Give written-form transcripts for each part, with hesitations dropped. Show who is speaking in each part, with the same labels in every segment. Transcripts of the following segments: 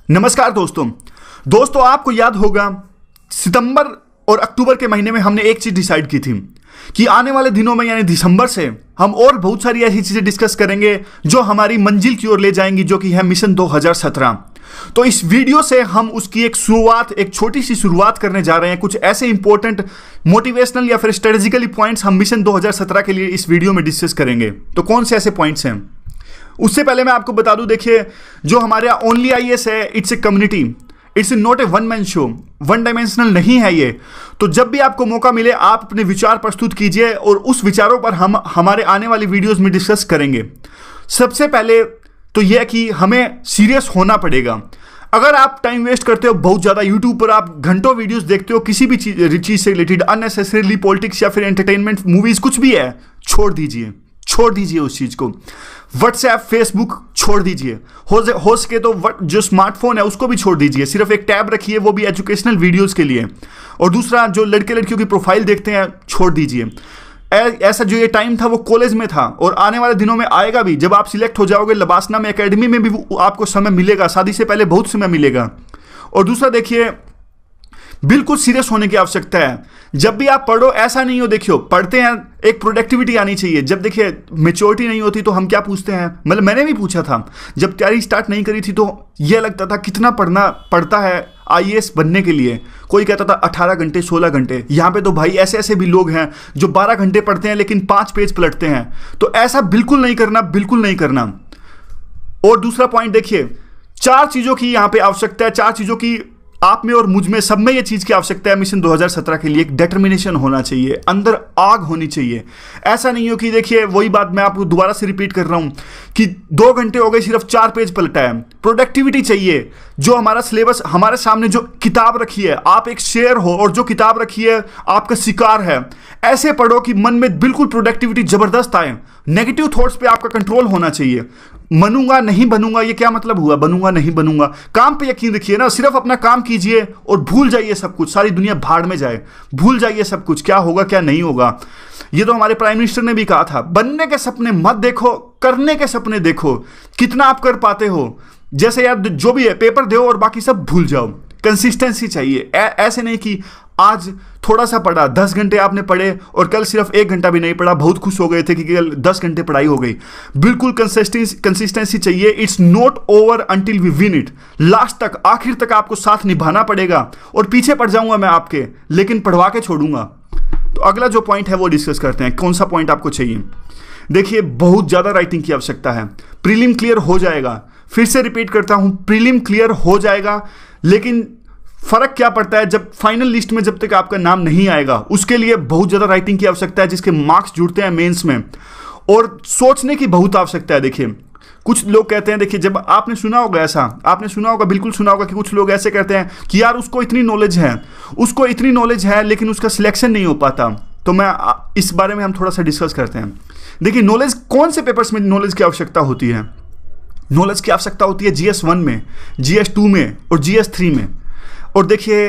Speaker 1: नमस्कार दोस्तों आपको याद होगा सितंबर और अक्टूबर के महीने में हमने एक चीज डिसाइड की थी कि आने वाले दिनों में यानी दिसंबर से हम और बहुत सारी ऐसी चीजें डिस्कस करेंगे जो हमारी मंजिल की ओर ले जाएंगी, जो कि है मिशन 2017। तो इस वीडियो से हम उसकी एक छोटी सी शुरुआत करने जा रहे हैं। कुछ ऐसे इंपॉर्टेंट मोटिवेशनल या फिर स्ट्रेटेजिकली पॉइंट्स हम मिशन 2017 के लिए इस वीडियो में डिस्कस करेंगे। तो कौन से ऐसे पॉइंट्स हैं, उससे पहले मैं आपको बता दूं, देखिए जो हमारे ओनली आईएएस है, it's a community, it's not a one man show, one dimensional नहीं है ये। तो जब भी आपको मौका मिले आप अपने विचार प्रस्तुत कीजिए और उस विचारों पर हम हमारे आने वाली वीडियोस में डिस्कस करेंगे। सबसे पहले तो यह कि हमें सीरियस होना पड़ेगा। अगर आप टाइम वेस्ट करते हो बहुत ज़्यादा, यूट्यूब पर आप घंटों वीडियोस देखते हो किसी भी चीज़ से रिलेटेड, अननेसेसरीली पॉलिटिक्स या फिर एंटरटेनमेंट, मूवीज़, कुछ भी है, छोड़ दीजिए उस चीज़ को। व्हाट्सएप, फेसबुक छोड़ दीजिए, हो सके तो जो स्मार्टफोन है उसको भी छोड़ दीजिए, सिर्फ एक टैब रखिए, वो भी एजुकेशनल वीडियोस के लिए। और दूसरा, जो लड़के लड़कियों की प्रोफाइल देखते हैं छोड़ दीजिए। ऐसा जो ये टाइम था वो कॉलेज में था और आने वाले दिनों में आएगा भी। जब आप सिलेक्ट हो जाओगे लबासना में, एकेडमी में भी आपको समय मिलेगा, शादी से पहले बहुत समय मिलेगा। और दूसरा देखिए, बिल्कुल सीरियस होने की आवश्यकता है। जब भी आप पढ़ो ऐसा नहीं हो, देखियो पढ़ते हैं एक प्रोडक्टिविटी आनी चाहिए। जब देखिए मेच्योरिटी नहीं होती तो हम क्या पूछते हैं, मतलब मैंने भी पूछा था जब तैयारी स्टार्ट नहीं करी थी तो यह लगता था कितना पढ़ना पड़ता है आईएएस बनने के लिए। कोई कहता था 18 घंटे 16 घंटे। यहाँ पे तो भाई ऐसे ऐसे भी लोग हैं जो 12 घंटे पढ़ते हैं लेकिन 5 पेज पलटते हैं। तो ऐसा बिल्कुल नहीं करना। और दूसरा पॉइंट देखिए, 4 चीज़ों की यहाँ पे आवश्यकता है, 4 चीज़ों की आप में और मुझ में, सब में ये चीज़ की आवश्यकता है मिशन 2017 के लिए। एक डिटर्मिनेशन होना चाहिए, अंदर आग होनी चाहिए। ऐसा नहीं हो कि देखिए वही बात मैं आपको दोबारा से रिपीट कर रहा हूँ कि 2 घंटे हो गए सिर्फ 4 पेज पलटा है। प्रोडक्टिविटी चाहिए। जो हमारा सिलेबस हमारे सामने जो किताब रखी है, आप एक शेर हो और जो किताब रखी है आपका शिकार है। ऐसे पढ़ो कि मन में बिल्कुल प्रोडक्टिविटी जबरदस्त आए। नेगेटिव थॉट्स पे आपका कंट्रोल होना चाहिए। बनूंगा नहीं बनूंगा, ये क्या मतलब हुआ, बनूंगा नहीं बनूंगा। काम पे यकीन रखिए ना, सिर्फ अपना काम कीजिए और भूल जाइए सब कुछ, सारी दुनिया भाड़ में जाए, भूल जाइए सब कुछ, क्या होगा क्या नहीं होगा। ये तो हमारे प्राइम मिनिस्टर ने भी कहा था, बनने के सपने मत देखो, करने के सपने देखो, कितना आप कर पाते हो। जैसे यार जो भी है पेपर दो और बाकी सब भूल जाओ। कंसिस्टेंसी चाहिए। ऐसे नहीं कि आज थोड़ा सा पढ़ा, 10 घंटे आपने पढ़े और कल सिर्फ 1 घंटा भी नहीं पढ़ा, बहुत खुश हो गए थे कि कल 10 घंटे पढ़ाई हो गई। बिल्कुल कंसिस्टेंसी चाहिए। It's not over until we win it. Last तक, आखिर तक आपको साथ निभाना पड़ेगा। और पीछे पड़ जाऊंगा मैं आपके, लेकिन पढ़वा के छोड़ूंगा। तो अगला जो पॉइंट है वो डिस्कस करते हैं। कौन सा पॉइंट आपको चाहिए? देखिए बहुत ज़्यादा राइटिंग की आवश्यकता है। प्रीलिम क्लियर हो जाएगा, फिर से रिपीट करता हूं, प्रीलिम क्लियर हो जाएगा, लेकिन फर्क क्या पड़ता है जब फाइनल लिस्ट में जब तक आपका नाम नहीं आएगा, उसके लिए बहुत ज़्यादा राइटिंग की आवश्यकता है, जिसके मार्क्स जुड़ते हैं मेंस में। और सोचने की बहुत आवश्यकता है। देखिए कुछ लोग कहते हैं, देखिए जब आपने सुना होगा ऐसा, आपने सुना होगा, बिल्कुल सुना होगा कि कुछ लोग ऐसे कहते हैं कि यार उसको इतनी नॉलेज है लेकिन उसका सिलेक्शन नहीं हो पाता। तो मैं इस बारे में हम थोड़ा सा डिस्कस करते हैं। देखिए नॉलेज, कौन से पेपर्स में नॉलेज की आवश्यकता होती है? नॉलेज की आवश्यकता होती है GS 1 में, GS 2 में और GS 3 में। और देखिए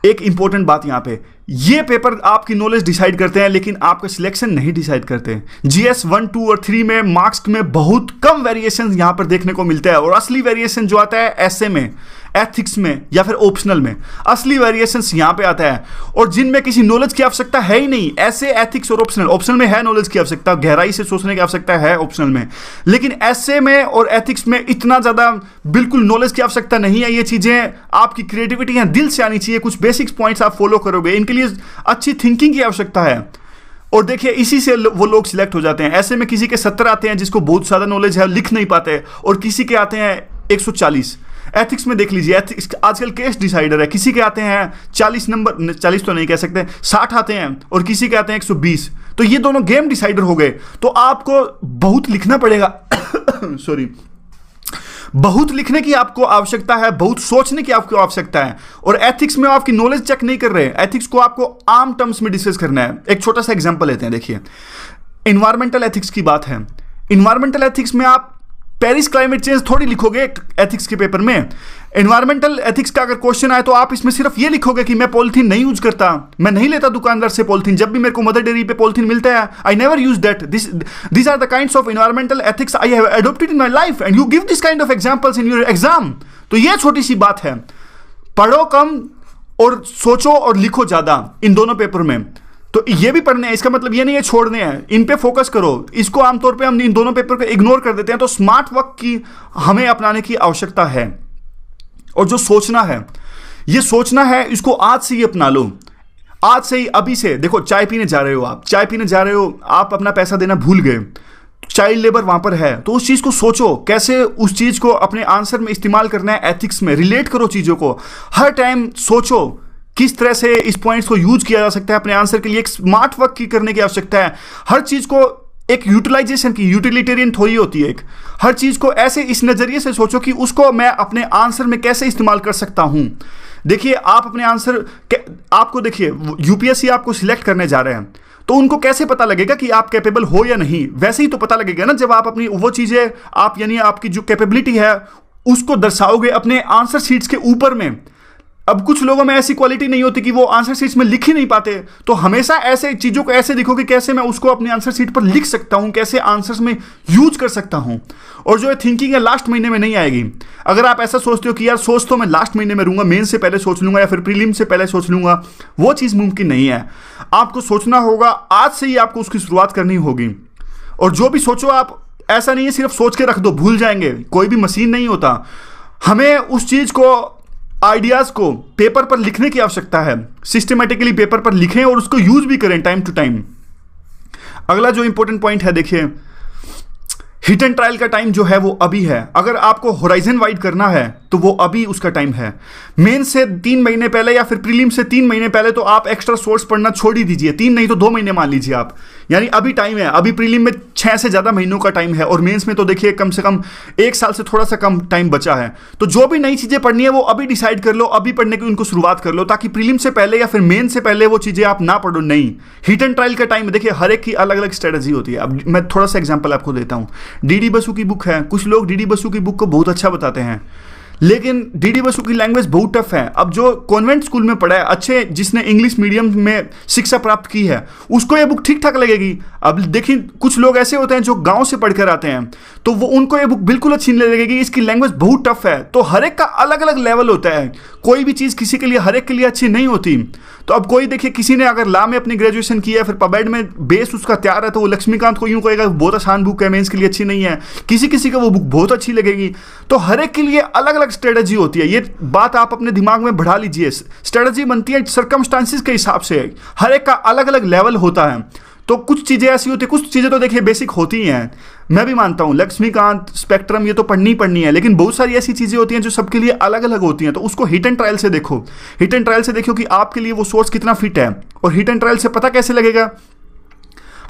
Speaker 1: एक इंपॉर्टेंट बात यहाँ पे, ये पेपर आपकी नॉलेज डिसाइड करते हैं लेकिन आपका सिलेक्शन नहीं डिसाइड करते। GS 1, 2 और 3 में मार्क्स में बहुत कम वेरिएशन यहाँ पर देखने को मिलता है। और असली वेरिएशन जो आता है ऐसे में, एथिक्स में या फिर ऑप्शनल में, असली वेरिएशंस यहाँ पे आता है। और जिनमें किसी नॉलेज की आवश्यकता है ही नहीं, ऐसे एथिक्स और ऑप्शनल में है नॉलेज की आवश्यकता, गहराई से सोचने की आवश्यकता है ऑप्शनल में, लेकिन ऐसे में और एथिक्स में इतना ज़्यादा बिल्कुल नॉलेज की आवश्यकता नहीं है। ये चीज़ें आपकी क्रिएटिविटी है, दिल से आनी चाहिए। कुछ बेसिक्स पॉइंट्स आप फॉलो करोगे, इनके लिए अच्छी थिंकिंग की आवश्यकता है। और देखिए इसी से वो लोग सिलेक्ट हो जाते हैं। ऐसे में किसी के 70 आते हैं जिसको बहुत ज़्यादा नॉलेज है, लिख नहीं पाते, और किसी के आते हैं 140। एथिक्स में देख लीजिए, एथिक्स आजकल केस डिसाइडर है। किसी के आते हैं 40 नंबर, 40 तो नहीं कह सकते, 60 आते हैं, और किसी के आते हैं 120। तो ये दोनों गेम डिसाइडर हो गए। तो आपको बहुत लिखना पड़ेगा सॉरी, बहुत लिखने की आपको आवश्यकता है, बहुत सोचने की आपको आवश्यकता है। और एथिक्स में आपकी नॉलेज चेक नहीं कर रहे हैं, एथिक्स को आपको आम टर्म्स में डिस्कस करना है। एक छोटा सा एग्जांपल लेते हैं। देखिए इन्वायरमेंटल एथिक्स की बात है। इन्वायरमेंटल एथिक्स में आप पेरिस क्लाइमेट चेंज थोड़ी लिखोगे एथिक्स के पेपर में। एनवायरमेंटल एथिक्स का अगर क्वेश्चन आए तो आप इसमें सिर्फ ये लिखोगे कि मैं पॉलिथीन नहीं यूज करता, मैं नहीं लेता दुकानदार से पॉलिथीन, जब भी मेरे को मदर डेयरी पे पॉलिथीन मिलता है I never use that. This are the kinds of environmental ethics I have adopted in my life and you give this kind of examples in your exam. तो ये छोटी सी बात है, पढ़ो कम और सोचो और लिखो ज़्यादा इन दोनों पेपर में। तो ये भी पढ़ने हैं, इसका मतलब ये नहीं है छोड़ने हैं, इन पे फोकस करो। इसको आमतौर पे हम इन दोनों पेपर को इग्नोर कर देते हैं। तो स्मार्ट वर्क की हमें अपनाने की आवश्यकता है। और जो सोचना है, ये सोचना है, इसको आज से ही अपना लो, आज से ही, अभी से। देखो चाय पीने जा रहे हो, आप चाय पीने जा रहे हो, आप अपना पैसा देना भूल गए, चाइल्ड लेबर वहां पर है, तो उस चीज को सोचो कैसे उस चीज को अपने आंसर में इस्तेमाल करना है, एथिक्स में रिलेट करो चीजों को। हर टाइम सोचो किस तरह से इस पॉइंट्स को यूज किया जा सकता है अपने आंसर के लिए। एक स्मार्ट वर्क की करने की आवश्यकता है। हर चीज को एक यूटिलाइजेशन की, यूटिलिटेरियन थ्योरी होती है एक, हर चीज को ऐसे इस नजरिए से सोचो कि उसको मैं अपने आंसर में कैसे इस्तेमाल कर सकता हूं। देखिए आप अपने आंसर, आपको देखिए यूपीएससी आपको सिलेक्ट करने जा रहे हैं, तो उनको कैसे पता लगेगा कि आप कैपेबल हो या नहीं? वैसे ही तो पता लगेगा ना जब आप अपनी वो चीजें, आप यानी आपकी जो कैपेबिलिटी है उसको दर्शाओगे अपने आंसर शीट्स के ऊपर में। अब कुछ लोगों में ऐसी क्वालिटी नहीं होती कि वो आंसर शीट्स में लिख ही नहीं पाते, तो हमेशा ऐसे चीजों को ऐसे देखो कि कैसे मैं उसको अपने आंसर शीट पर लिख सकता हूं, कैसे आंसर्स में यूज कर सकता हूं। और जो थिंकिंग है लास्ट महीने में नहीं आएगी। अगर आप ऐसा सोचते हो कि यार सोच तो मैं लास्ट महीने में रहूंगा, मेन से पहले सोच लूंगा या फिर प्रीलिम से पहले सोच लूंगा, वो चीज मुमकिन नहीं है। आपको सोचना होगा, आज से ही आपको उसकी शुरुआत करनी होगी। और जो भी सोचो आप, ऐसा नहीं है सिर्फ सोच के रख दो, भूल जाएंगे, कोई भी मशीन नहीं होता। हमें उस चीज को, आइडियाज को पेपर पर लिखने की आवश्यकता है। सिस्टमेटिकली पेपर पर लिखें और उसको यूज भी करें टाइम टू टाइम। अगला जो इंपॉर्टेंट पॉइंट है, देखिए हिट एंड ट्रायल का टाइम जो है वो अभी है। अगर आपको होराइजन वाइड करना है तो वो अभी उसका टाइम है। मेन से 3 महीने पहले या फिर प्रीलिम से 3 महीने पहले तो आप एक्स्ट्रा सोर्स पढ़ना छोड़ ही दीजिए। 3 नहीं तो 2 महीने मान लीजिए आप, यानी अभी टाइम है। अभी प्रीलिम में 6 से ज़्यादा महीनों का टाइम है और मेंस में तो देखिए कम से कम 1 साल से थोड़ा सा कम टाइम बचा है। तो जो भी नई चीज़ें पढ़नी है वो अभी डिसाइड कर लो, अभी पढ़ने की उनको शुरुआत कर लो, ताकि प्रीलिम से पहले या फिर मेन से पहले वो चीज़ें आप ना पढ़ो। नहीं, हिट एंड ट्रायल का टाइम देखिए हर एक की अलग अलग स्ट्रेटजी होती है। अब मैं थोड़ा सा एग्जाम्पल आपको देता हूँ। डीडी बसु की बुक है, कुछ लोग डीडी बसु की बुक को बहुत अच्छा बताते हैं, लेकिन डीडी बसु की लैंग्वेज बहुत टफ है। अब जो कॉन्वेंट स्कूल में पढ़ा है, अच्छे जिसने इंग्लिश मीडियम में शिक्षा प्राप्त की है, उसको ये बुक ठीक ठाक लगेगी। अब देखिए कुछ लोग ऐसे होते हैं जो गांव से पढ़कर आते हैं, तो वो उनको ये बुक बिल्कुल अच्छी नहीं लगेगी, इसकी लैंग्वेज बहुत टफ है। तो हर एक का अलग अलग लेवल होता है, कोई भी चीज़ किसी के लिए, हर एक के लिए अच्छी नहीं होती। तो अब कोई देखिए, किसी ने अगर ला में अपनी ग्रेजुएशन की है, फिर पबेड में बेस उसका तैयार है, तो वो लक्ष्मीकांत को यूं कहेगा बहुत आसान बुक है, मेंस के लिए अच्छी नहीं है। किसी किसी को वो बुक बहुत अच्छी लगेगी। तो हर एक के लिए अलग अलग स्ट्रेटजी होती है। ये बात आप अपने दिमाग में बढ़ा लीजिए। स्ट्रेटजी बनती है सर्कमस्टांसिस के हिसाब से, हर एक का अलग अलग लेवल होता है। तो कुछ चीज़ें ऐसी होती है, कुछ चीज़ें तो देखिए बेसिक होती ही हैं, मैं भी मानता हूँ, लक्ष्मीकांत, स्पेक्ट्रम, ये तो पढ़नी है, लेकिन बहुत सारी ऐसी चीज़ें होती हैं जो सबके लिए अलग अलग होती हैं। तो उसको हिट एंड ट्रायल से देखो, हिट एंड ट्रायल से देखो कि आपके लिए वो सोर्स कितना फिट है। और हिट एंड ट्रायल से पता कैसे लगेगा?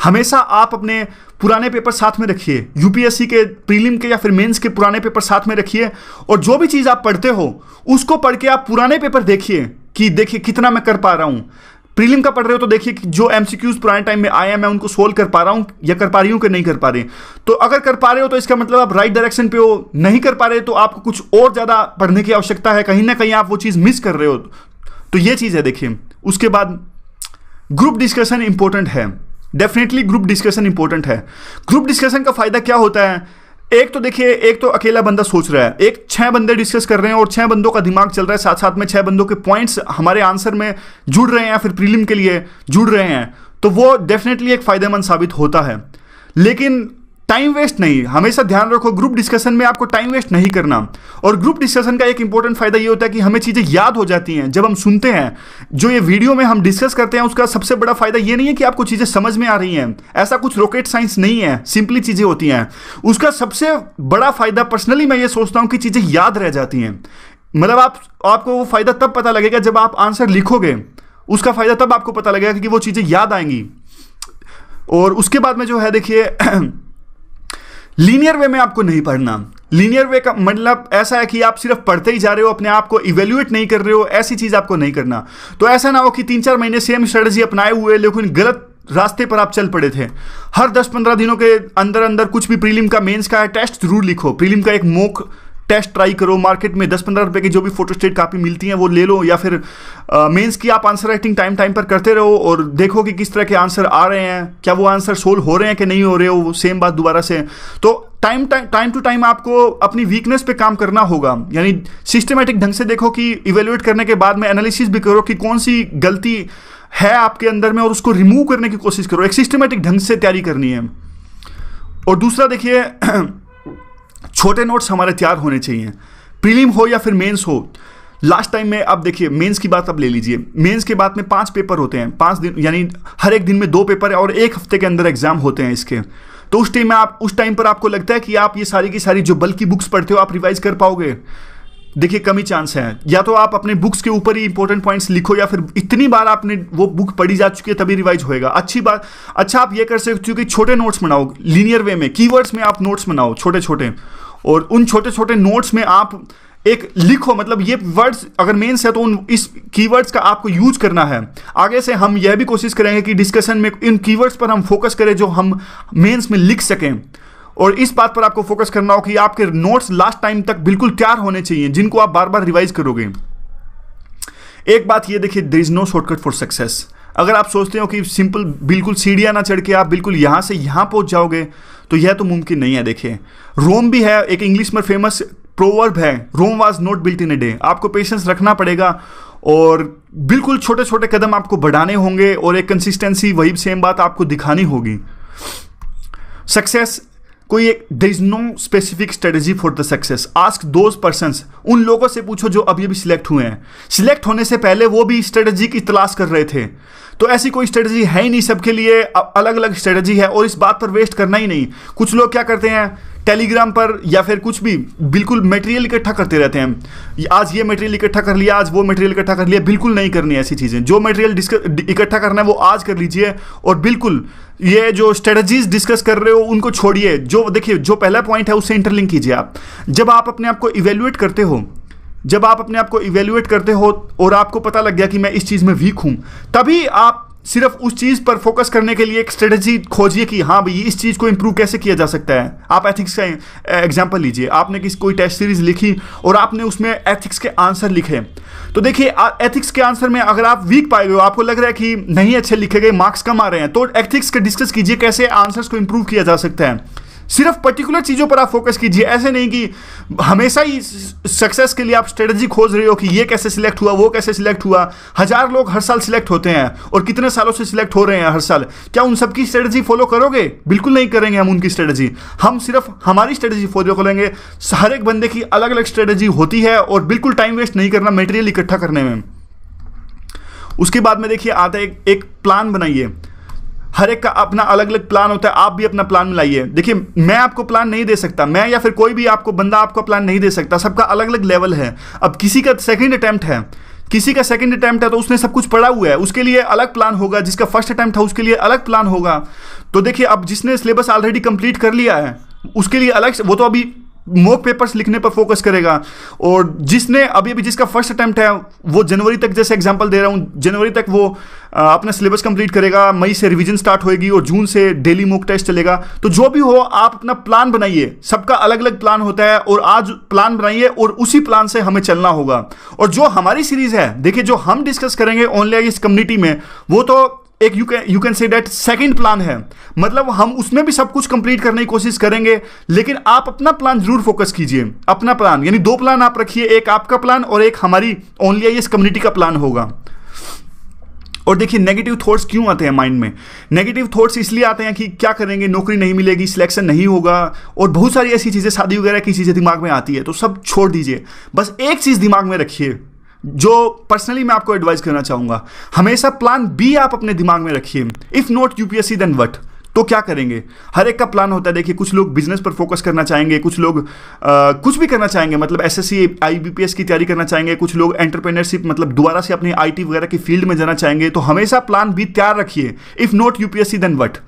Speaker 1: हमेशा आप अपने पुराने पेपर साथ में रखिए, यूपीएससी के प्रीलिम के या फिर मेंस के पुराने पेपर साथ में रखिए, और जो भी चीज़ आप पढ़ते हो उसको पढ़ के आप पुराने पेपर देखिए कि देखिए कितना मैं कर पा रहा हूँ। प्रीलिम का पढ़ रहे हो तो देखिए कि जो एमसीक्यूज पुराने टाइम में आए हैं मैं उनको सोल्व कर पा रहा हूँ या कर पा रही हूँ कि नहीं कर पा रही। तो अगर कर पा रहे हो तो इसका मतलब आप राइट डायरेक्शन पे हो, नहीं कर पा रहे तो आपको कुछ और ज़्यादा पढ़ने की आवश्यकता है, कहीं ना कहीं आप वो चीज़ मिस कर रहे हो। तो ये चीज़ है देखिए। उसके बाद ग्रुप डिस्कशन इंपॉर्टेंट है, डेफिनेटली ग्रुप डिस्कशन इंपॉर्टेंट है। ग्रुप डिस्कशन का फायदा क्या होता है? एक तो देखिए, एक तो अकेला बंदा सोच रहा है, एक 6 बंदे डिस्कस कर रहे हैं और 6 बंदों का दिमाग चल रहा है, साथ साथ में 6 बंदों के पॉइंट्स हमारे आंसर में जुड़ रहे हैं या फिर प्रीलिम के लिए जुड़ रहे हैं, तो वो डेफिनेटली एक फायदेमंद साबित होता है। लेकिन टाइम वेस्ट नहीं, हमेशा ध्यान रखो ग्रुप डिस्कशन में आपको टाइम वेस्ट नहीं करना। और ग्रुप डिस्कशन का एक इंपॉर्टेंट फायदा ये होता है कि हमें चीज़ें याद हो जाती हैं जब हम सुनते हैं। जो ये वीडियो में हम डिस्कस करते हैं उसका सबसे बड़ा फायदा ये नहीं है कि आपको चीज़ें समझ में आ रही हैं, ऐसा कुछ रॉकेट साइंस नहीं है, सिंपली चीज़ें होती हैं। उसका सबसे बड़ा फायदा पर्सनली मैं ये सोचता हूँ कि चीज़ें याद रह जाती हैं। मतलब आपको वो फायदा तब पता लगेगा जब आप आंसर लिखोगे, उसका फायदा तब आपको पता लगेगा कि वो चीज़ें याद आएंगी। और उसके बाद में जो है देखिए, लीनियर वे में आपको नहीं पढ़ना। लीनियर वे का मतलब ऐसा है कि आप सिर्फ पढ़ते ही जा रहे हो, अपने आप को इवेल्युएट नहीं कर रहे हो, ऐसी चीज़ आपको नहीं करना। तो ऐसा ना हो कि 3-4 महीने सेम स्ट्रेटजी अपनाए हुए लेकिन गलत रास्ते पर आप चल पड़े थे। हर 10-15 दिनों के अंदर अंदर कुछ भी प्रीलिम का, मेंस का टेस्ट जरूर लिखो। प्रीलिम का एक मॉक टेस्ट ट्राई करो, मार्केट में 10-15 रुपए की जो भी फोटोस्टेट कापी मिलती हैं वो ले लो, या फिर मेंस की आप आंसर राइटिंग टाइम पर करते रहो और देखो कि किस तरह के आंसर आ रहे हैं, क्या वो आंसर सोल्व हो रहे हैं कि नहीं हो रहे हो, सेम बात दोबारा से। तो टाइम टू टाइम आपको अपनी वीकनेस पे काम करना होगा, यानी सिस्टमेटिक ढंग से देखो कि इवेल्युएट करने के बाद में एनालिसिस भी करो कि कौन सी गलती है आपके अंदर में और उसको रिमूव करने की कोशिश करो। एक सिस्टमेटिक ढंग से तैयारी करनी है। और दूसरा देखिए छोटे नोट्स हमारे तैयार होने चाहिए, प्रीलिम हो या फिर मेंस हो। लास्ट टाइम में अब देखिए मेंस की बात अब ले लीजिए, मेंस के बाद में 5 पेपर होते हैं, 5 दिन, यानी हर एक दिन में 2 पेपर है और 1 हफ्ते के अंदर एग्जाम होते हैं इसके। तो उस टाइम पर आपको लगता है कि आप ये सारी की सारी जो बल्कि बुक्स पढ़ते हो आप रिवाइज कर पाओगे? देखिए कमी चांस है। या तो आप अपने बुक्स के ऊपर ही इंपॉर्टेंट पॉइंट्स लिखो या फिर इतनी बार आपने वो बुक पढ़ी जा चुकी है तभी रिवाइज होएगा। अच्छी बात। अच्छा आप ये कर सकते हो कि छोटे नोट्स बनाओ, लीनियर वे में, कीवर्ड्स में आप नोट्स बनाओ छोटे छोटे, और उन छोटे छोटे नोट्स में आप एक लिखो, मतलब ये वर्ड्स अगर मेंस है तो इस कीवर्ड्स का आपको यूज करना है। आगे से हम यह भी कोशिश करेंगे कि डिस्कशन में इन कीवर्ड्स पर हम फोकस करें जो हम मेंस में लिख सकें, और इस बात पर आपको फोकस करना हो कि आपके नोट्स लास्ट टाइम तक बिल्कुल तैयार होने चाहिए जिनको आप बार बार रिवाइज करोगे। एक बात ये देखिए, there is no shortcut for success. अगर आप सोचते हो कि सिंपल बिल्कुल सीढ़ियां ना चढ़ के आप बिल्कुल यहां से यहां पहुंच जाओगे तो यह तो मुमकिन नहीं है। देखिए रोम भी है, एक इंग्लिश में फेमस प्रोवर्ब है, Rome was not built in a day. आपको पेशेंस रखना पड़ेगा और बिल्कुल छोटे छोटे कदम आपको बढ़ाने होंगे और एक कंसिस्टेंसी, वही सेम बात आपको दिखानी होगी। सक्सेस कोई एक, there is no specific strategy for the success. Ask those persons, उन लोगों से पूछो जो अभी अभी सिलेक्ट हुए हैं। सिलेक्ट होने से पहले वो भी स्ट्रेटजी की तलाश कर रहे थे, तो ऐसी कोई स्ट्रेटजी है ही नहीं, सबके लिए अलग अलग स्ट्रेटजी है और इस बात पर वेस्ट करना ही नहीं। कुछ लोग क्या करते हैं, टेलीग्राम पर या फिर कुछ भी बिल्कुल मटेरियल इकट्ठा करते रहते हैं, आज ये मटेरियल इकट्ठा कर लिया, आज वो मटेरियल इकट्ठा कर लिया। बिल्कुल नहीं करनी ऐसी चीज़ें। जो मटेरियल इकट्ठा करना है वो आज कर लीजिए, और बिल्कुल ये जो स्ट्रेटजीज डिस्कस कर रहे हो उनको छोड़िए। जो देखिए जो पहला पॉइंट है उससे इंटरलिंक कीजिए आप। जब आप अपने आप को इवेल्युएट करते हो, जब आप अपने आप को इवेल्युएट करते हो और आपको पता लग गया कि मैं इस चीज़ में वीक हूँ, तभी आप सिर्फ उस चीज़ पर फोकस करने के लिए एक स्ट्रेटजी खोजिए कि हाँ भाई इस चीज़ को इंप्रूव कैसे किया जा सकता है। आप एथिक्स का एग्जांपल लीजिए, आपने कोई टेस्ट सीरीज लिखी और आपने उसमें एथिक्स के आंसर लिखे, तो देखिए एथिक्स के आंसर में अगर आप वीक पाए गए हो, आपको लग रहा है कि नहीं अच्छे लिखे गए, मार्क्स कम आ रहे हैं, तो एथिक्स का डिस्कस कीजिए कैसे आंसर्स को इंप्रूव किया जा सकता है। सिर्फ पर्टिकुलर चीज़ों पर आप फोकस कीजिए। ऐसे नहीं कि हमेशा ही सक्सेस के लिए आप स्ट्रेटजी खोज रहे हो कि ये कैसे सिलेक्ट हुआ, वो कैसे सिलेक्ट हुआ। 1000 लोग हर साल सिलेक्ट होते हैं और कितने सालों से सिलेक्ट हो रहे हैं हर साल। क्या उन सबकी स्ट्रेटजी फॉलो करोगे? बिल्कुल नहीं करेंगे हम उनकी स्ट्रेटजी। हम सिर्फ हमारी स्ट्रेटजी फॉलो करेंगे। हर एक बंदे की अलग अलग स्ट्रेटजी होती है और बिल्कुल टाइम वेस्ट नहीं करना मटेरियल इकट्ठा करने में। उसके बाद में देखिए आता है एक प्लान बनाइए। हर एक का अपना अलग अलग प्लान होता है, आप भी अपना प्लान मिलाइए। देखिए मैं आपको प्लान नहीं दे सकता, मैं या फिर कोई भी आपको बंदा आपको प्लान नहीं दे सकता, सबका अलग अलग लेवल है। अब किसी का सेकंड अटेम्प्ट है, तो उसने सब कुछ पढ़ा हुआ है, उसके लिए अलग प्लान होगा। जिसका फर्स्ट अटेम्प्ट था उसके लिए अलग प्लान होगा। तो देखिए अब जिसने सिलेबस ऑलरेडी कंप्लीट कर लिया है उसके लिए अलग, वो तो अभी मॉक पेपर्स लिखने पर फोकस करेगा, और जिसने अभी जिसका फर्स्ट अटेम्प्ट है वो जनवरी तक, जैसे एग्जांपल दे रहा हूँ, जनवरी तक वो अपना सिलेबस कंप्लीट करेगा, मई से रिवीजन स्टार्ट होएगी और जून से डेली मॉक टेस्ट चलेगा। तो जो भी हो आप अपना प्लान बनाइए, सबका अलग अलग प्लान होता है, और आज प्लान बनाइए और उसी प्लान से हमें चलना होगा। और जो हमारी सीरीज है देखिए, जो हम डिस्कस करेंगे ऑनलाइन इस कम्युनिटी में, वो तो एक you can say that second plan है। मतलब हम उसमें भी सब कुछ कंप्लीट करने की कोशिश करेंगे, लेकिन आप अपना प्लान जरूर फोकस कीजिए। अपना प्लान यानी 2 प्लान आप रखिए, एक आपका प्लान और एक हमारी ओनली इस कम्युनिटी का प्लान होगा। और देखिए नेगेटिव थॉट्स क्यों आते हैं माइंड में? नेगेटिव थॉट्स इसलिए आते हैं कि क्या करेंगे, नौकरी नहीं मिलेगी, सिलेक्शन नहीं होगा, और बहुत सारी ऐसी चीज़ें, शादी वगैरह की चीज़ें दिमाग में आती है। तो सब छोड़ दीजिए, बस एक चीज़ दिमाग में रखिए जो पर्सनली मैं आपको एडवाइस करना चाहूँगा। हमेशा प्लान बी आप अपने दिमाग में रखिए। If not UPSC then what, तो क्या करेंगे? हर एक का प्लान होता है। देखिए कुछ लोग बिजनेस पर फोकस करना चाहेंगे, कुछ लोग कुछ भी करना चाहेंगे, मतलब एसएससी आईबीपीएस की तैयारी करना चाहेंगे, कुछ लोग एंटरप्रेन्योरशिप मतलब दोबारा से अपनी आईटी वगैरह की फील्ड में जाना चाहेंगे। तो हमेशा प्लान बी तैयार रखिए। If not UPSC then what,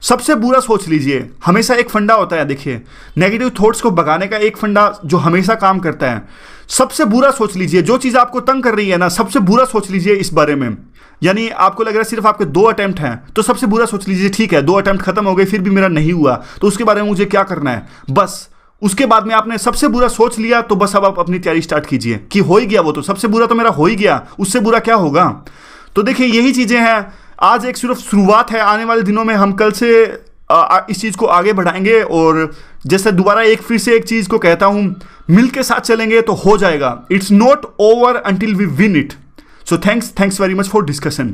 Speaker 1: सबसे बुरा सोच लीजिए। हमेशा एक फंडा होता है, देखिए नेगेटिव थॉट्स को भगाने का एक फंडा जो हमेशा काम करता है, सबसे बुरा सोच लीजिए। जो चीज़ आपको तंग कर रही है ना, सबसे बुरा सोच लीजिए इस बारे में। यानी आपको लग रहा है सिर्फ आपके 2 अटेम्प्ट हैं, तो सबसे बुरा सोच लीजिए, ठीक है 2 अटेम्प्ट खत्म हो गए फिर भी मेरा नहीं हुआ, तो उसके बारे में मुझे क्या करना है। बस उसके बाद में आपने सबसे बुरा सोच लिया, तो बस अब आप अपनी तैयारी स्टार्ट कीजिए कि हो ही गया, वो तो सबसे बुरा तो मेरा हो ही गया, उससे बुरा क्या होगा। तो देखिए यही चीज़ें हैं। आज एक सिर्फ शुरुआत है, आने वाले दिनों में हम कल से इस चीज़ को आगे बढ़ाएंगे। और जैसे दोबारा फिर से एक चीज़ को कहता हूँ, मिल के साथ चलेंगे तो हो जाएगा। It's not over until we win it. So thanks very much for discussion.